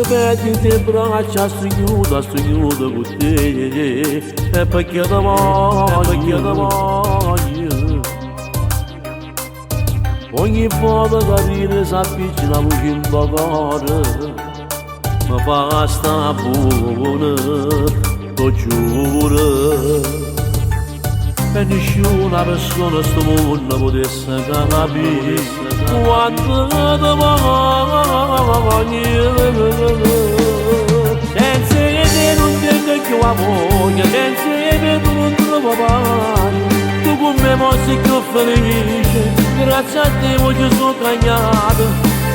vedi te braccia sugnuda con te e perché da voglio ogni volta che viene si avvicina in cuore mi fa sta buona lo giuro e nessuna persona sto mondo potesse capire quanto ti voglio senza te non tengo più amore senza te tu non trovo pace tu con me sei più felice grazie a te voglio sono cagnato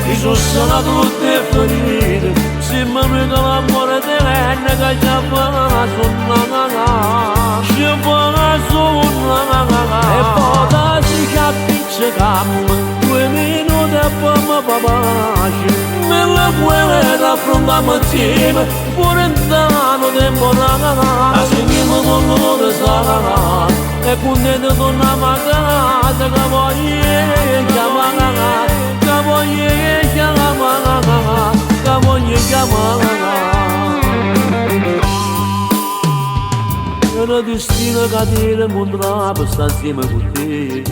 mi sono sanato tutte ferite se mi regala l'amore di lei che ci fa e poi si capisce che 2 minuti e poi mi fa pace me la guerra da fronte a mattina pure in tanto tempo a seguirmi con l'ora sarà e con te torniamo a casa che voglio chiamare che voglio chiamare è la destino che ti incontrerà per stare insieme con te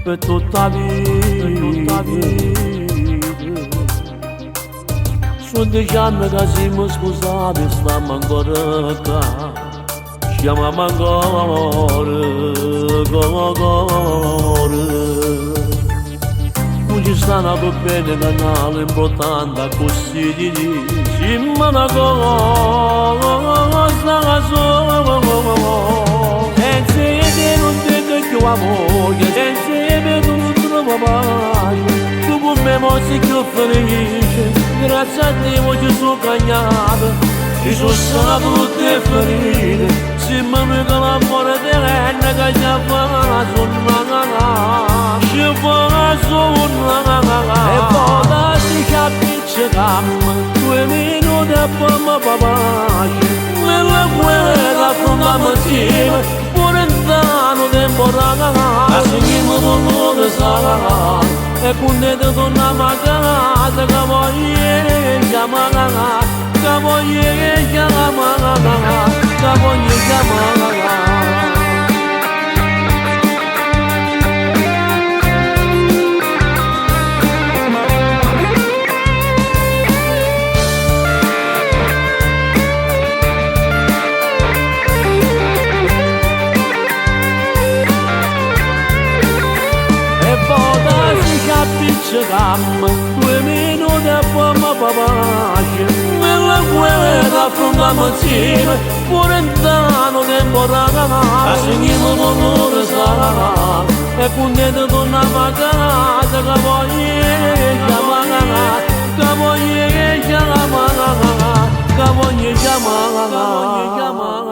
per tutta la vita sono 10 anni che siamo sposati e stiamo ancora qua chiamiamo ancora non ci stanno per bene canale importante così di dici ma una cosa solo senza te non tengo più amore senza te tu non trovo pace tu con me sei più felice grazie a te voglio sono cagnato mi sono sanato tutte ferite se mi regala l'amore di lei che ci fa e poi si capisce che 2 minuti e poi mi fa pace me la guerra fronte a mattina pure in tanto tempo a seguirmi con l'ora sarà e con te torniamo a casa che voglio chiamare che voglio chiamare capisce che 2 minuti e poi mi fa pace me la guerra fronte a mattina pure in tanto tempo a seguirmi con l'ora sarà e con te torniamo a casa che voglio chiamare